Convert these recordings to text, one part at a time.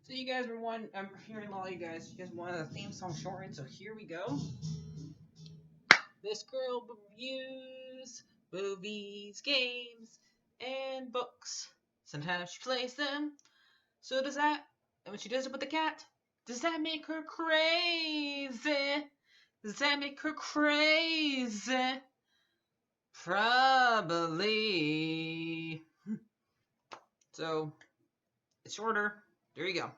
So you guys were one. I'm hearing a lot of you guys. You guys wanted a theme song shortened, so here we go. This girl reviews movies, games, and books. Sometimes she plays them. So does that. And when she does it with the cat, does that make her crazy? Does that make her crazy? Probably. So it's shorter. There you go.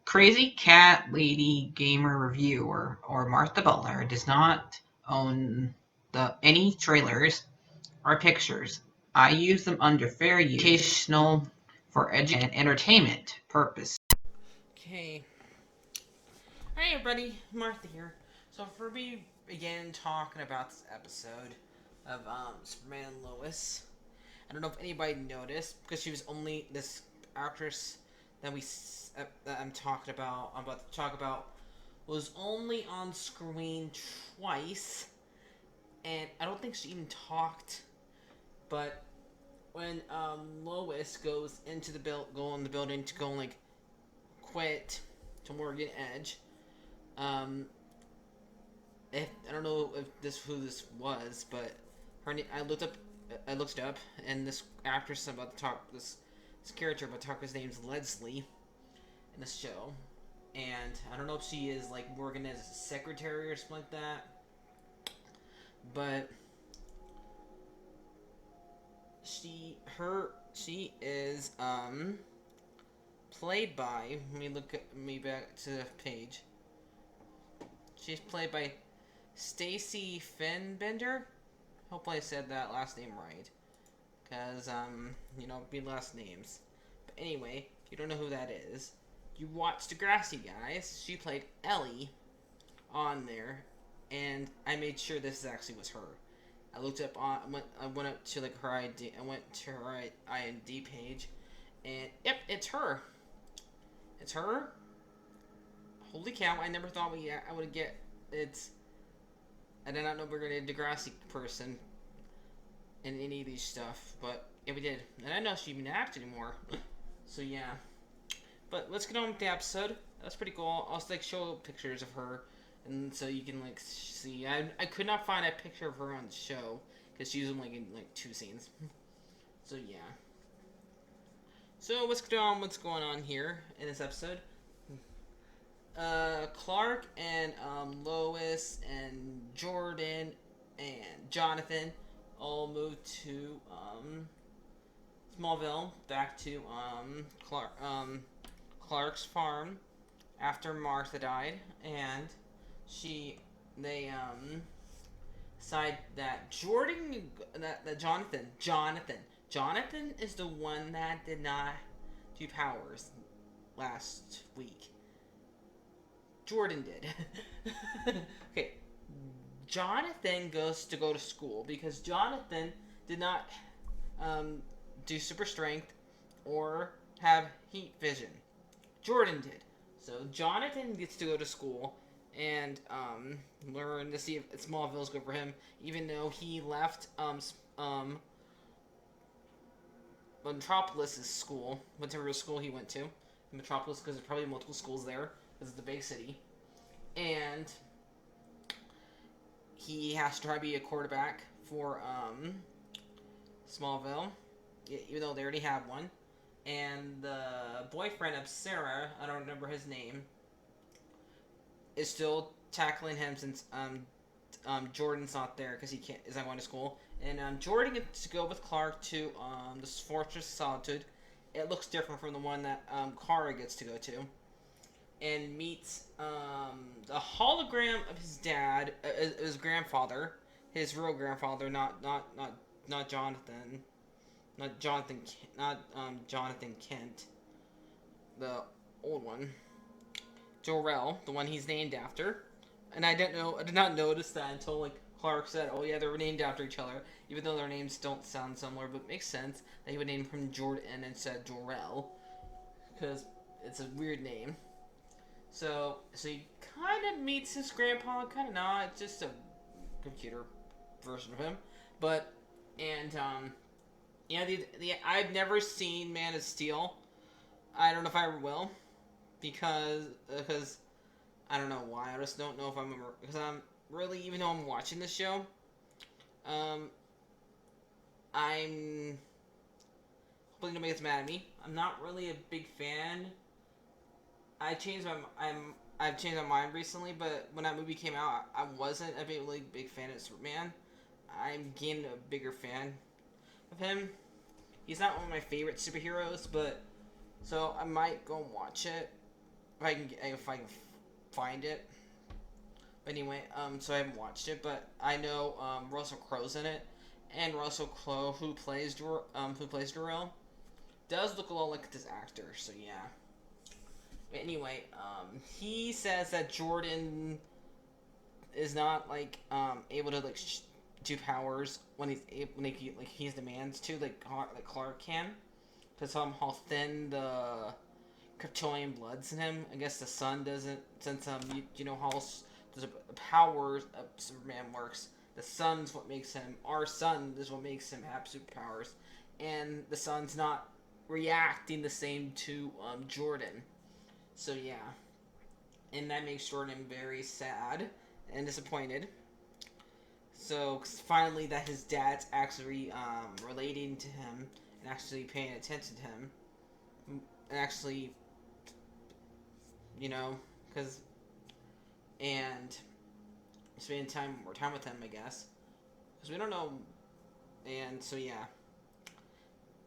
Crazy Cat Lady Gamer Reviewer or Martha Butler does not own any trailers or pictures. I use them under fair use, educational, for education and entertainment purpose. Okay. Hi everybody, Martha here. So for me begin talking about this episode of Superman and Lois, I don't know if anybody noticed because she was only this actress that that I'm talking about. I'm about to talk about was only on screen twice, and I don't think she even talked. But when Lois goes into go in the building to go and like quit to Morgan Edge, um, if I don't know if who this was, but her name I looked it up, and this actress I'm about to talk this character I'm about to talk his name's Leslie in this show, and I don't know if she is like working as a secretary or something like that, but she is played by, let me look at me back to the page. She's played by Stacy Fenbender. Hopefully I said that last name right, cause be last names. But anyway, if you don't know who that is, you watch Degrassi, guys. She played Ellie on there, and I made sure this actually was her. I looked up on I went up to like her ID. I went to her IMDb page, and yep, it's her. It's her. Holy cow! I never thought I would get it's. I did not know we were gonna get a Degrassi person in any of these stuff, but yeah, we did. And I know she even act anymore. So yeah. But let's get on with the episode. That's pretty cool. I'll like show pictures of her, and so you can like see. I could not find a picture of her on the show because she's like in like 2 scenes. So yeah. So let's get on what's going on here in this episode. Clark and Lois and Jordan and Jonathan all moved to Smallville, back to Clark's farm after Martha died, and they decide that Jonathan is the one that did not do powers last week. Jordan did. Okay. Jonathan goes to go to school because Jonathan did not do super strength or have heat vision. Jordan did. So Jonathan gets to go to school and learn to see if Smallville's good for him, even though he left Metropolis' school, whatever school he went to. Metropolis, because there's probably multiple schools there, because it's the big city. And he has to try to be a quarterback for Smallville, even though they already have one. And the boyfriend of Sarah, I don't remember his name, is still tackling him since Jordan's not there because he is not going to school. And Jordan gets to go with Clark to the Fortress of Solitude. It looks different from the one that Kara gets to go to, and meets the hologram of his dad, his grandfather, his real grandfather, not Jonathan, Jonathan Kent, the old one, Jor-El, the one he's named after. And I did not notice that until like Clark said, "Oh yeah, they were named after each other," even though their names don't sound similar. But it makes sense that he would name him Jordan instead of Jor-El, because it's a weird name. So he kind of meets his grandpa, kind of not. It's just a computer version of him, but and Yeah, I've never seen Man of Steel. I don't know if I ever will, because I don't know why. I just don't know if I'm because I'm really, even though I'm watching the show, um, I'm hopefully nobody gets mad at me. I'm not really a big fan. I changed my I've changed my mind recently, but when that movie came out, I wasn't a really big fan of Superman. I'm getting a bigger fan of him. He's not one of my favorite superheroes, but so I might go and watch it if I can find it. But anyway, so I haven't watched it, but I know Russell Crowe's in it, and Russell Crowe, who plays Darrell, does look a lot like this actor. So yeah. But anyway, he says that Jordan is not able to do powers when he demands to like Clark can, because how thin the Kryptonian blood's in him. I guess the sun doesn't, since you know how the powers of Superman works. The sun's what makes him. Our sun is what makes him have superpowers, and the sun's not reacting the same to Jordan. So yeah, and that makes Jordan very sad and disappointed. So finally, that his dad's actually relating to him and actually paying attention to him, and actually, you know, because and spending more time with him, I guess, because we don't know. And so yeah,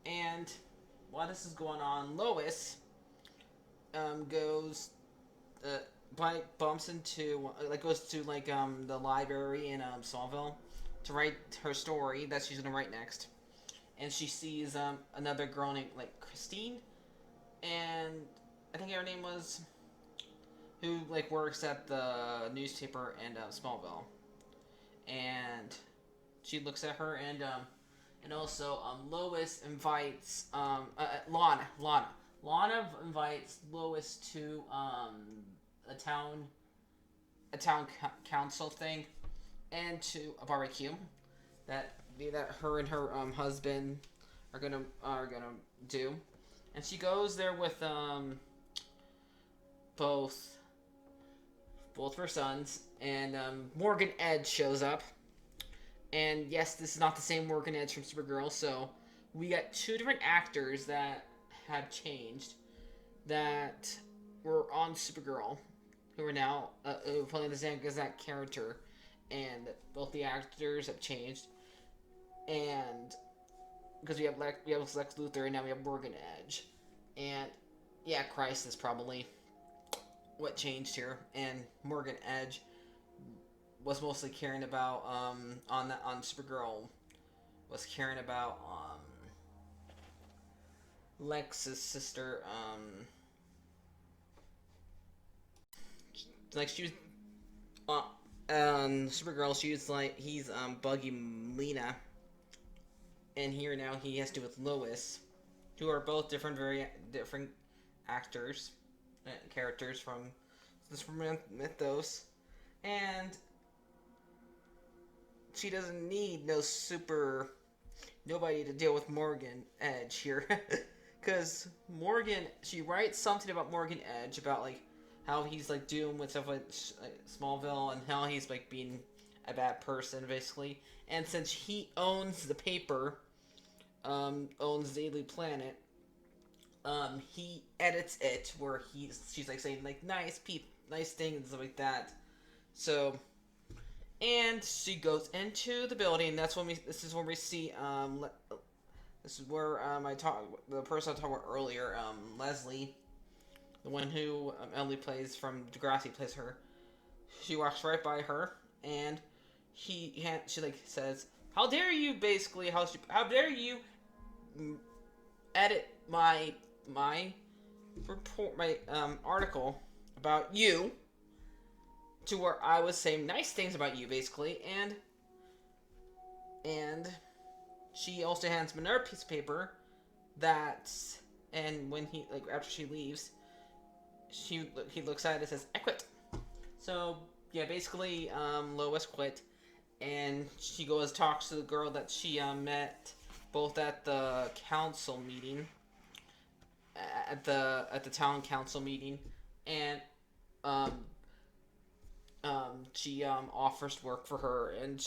and while this is going on, Lois goes bumps into goes to the library in Smallville to write her story that she's gonna write next, and she sees another girl named Christine, and I think her name was, who works at the newspaper in Smallville, and she looks at her, and also Lois invites Lana invites Lois to a town council thing, and to a barbecue that her and her husband are gonna do, and she goes there with both her sons, and Morgan Edge shows up, and yes, this is not the same Morgan Edge from Supergirl, so we got two different actors that have changed that were on Supergirl, who are now playing the same exact character, and both the actors have changed, and because we have Lex Luthor, and now we have Morgan Edge, and yeah, Crisis probably what changed here, and Morgan Edge was mostly caring about on Supergirl, was caring about Lex's sister, she was Supergirl, she was he's Buggy Lena, and here now he has to do with Lois, who are both very different actors, characters from Mythos, and she doesn't need nobody to deal with Morgan Edge here, because she writes something about Morgan Edge about how he's doing with stuff like Smallville, and how he's being a bad person basically, and since he owns the paper, owns Daily Planet, he edits it where she's saying nice things and stuff like that. So, and she goes into the building. This is when we see this is where the person I talked about earlier, Leslie, the one who Emily plays from Degrassi, plays her. She walks right by her, and she says, "How dare you?" Basically, how dare you edit my report, my article about you, to where I was saying nice things about you, basically, and she also hands him another piece of paper and when he after she leaves, he looks at it and says, "I quit." So yeah, basically, Lois quit, and she talks to the girl that she met both at the council meeting, at the town council meeting, and um, she offers to work for her, and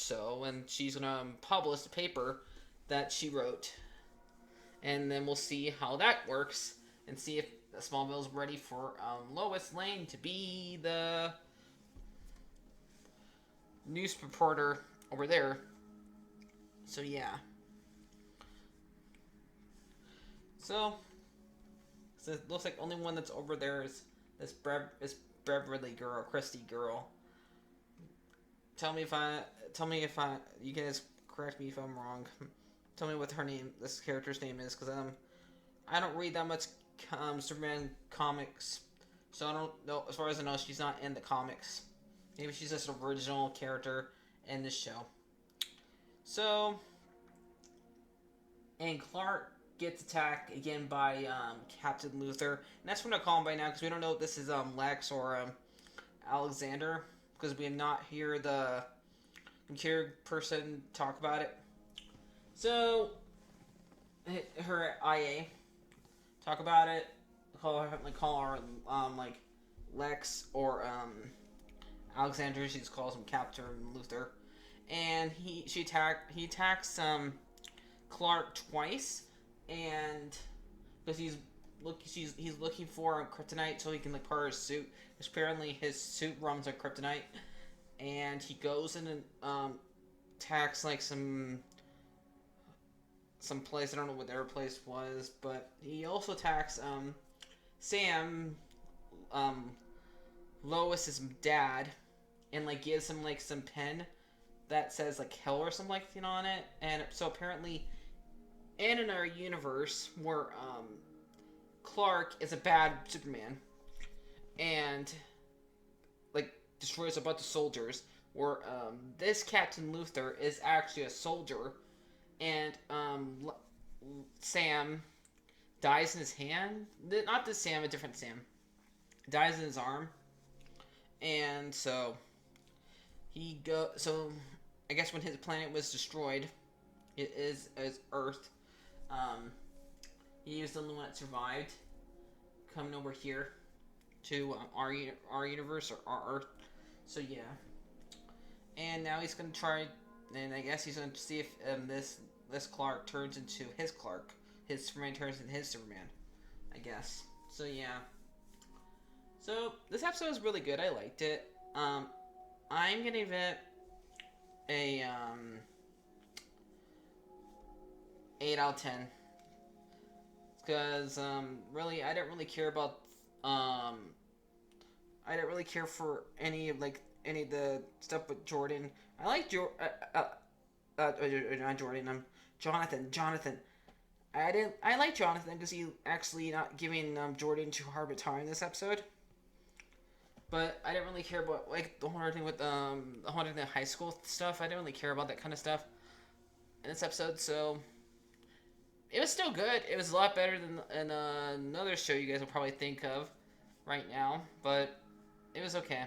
she's gonna publish the paper that she wrote, and then we'll see how that works and see if Smallville's ready for Lois Lane to be the news reporter over there. So yeah. So it looks like only one that's over there is this Beverly girl, Christy girl. Tell me if I, you guys correct me if I'm wrong. Tell me what this character's name is, because I don't read that much Superman comics, so I don't know. As far as I know, she's not in the comics. Maybe she's just an original character in this show. So, and Clark gets attacked again by Captain Luthor, and that's what I call him by now, because we don't know if this is Lex or Alexander, because we have not heard the computer person talk about it. So, her IA talk about it. Call her like Lex or Alexander. She just calls him Captain Luthor, and he attacks Clark twice, and because he's looking for kryptonite so he can like power his suit. Because apparently his suit runs on kryptonite, and he goes in and attacks like some place. I don't know what their place was, but he also attacks Sam, Lois's dad, and like gives him like some pen that says like hell or something like that on it. And so apparently, in our universe where Clark is a bad Superman and like destroys a bunch of soldiers, where this Captain Luthor is actually a soldier, and Sam dies in his hand. Not this Sam, a different Sam. Dies in his arm, and so So I guess when his planet was destroyed, it is as Earth. He was the only one that survived, coming over here to our universe or our Earth. So yeah, and now he's gonna try, and I guess he's gonna see if this Clark turns into his Clark, his Superman turns into his Superman, I guess. So yeah. So this episode was really good. I liked it. I'm gonna give it a 8 out of 10. Because really, I didn't really care about I didn't really care for any of the stuff with Jordan. I like not Jordan. Jonathan. I like Jonathan because he actually not giving Jordan too hard of a time this episode. But I didn't really care about like the whole thing with the high school stuff. I didn't really care about that kind of stuff in this episode. So it was still good. It was a lot better than another show you guys will probably think of right now. But it was okay.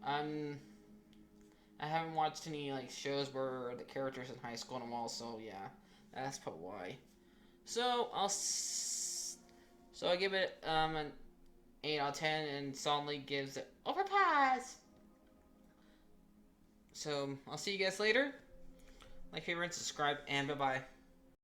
I haven't watched any like shows where the characters in high school and all. So yeah, that's probably why. So I give it an 8 out of 10, and Solidly gives it overpass. So I'll see you guys later. Like, favorite, subscribe, and bye bye.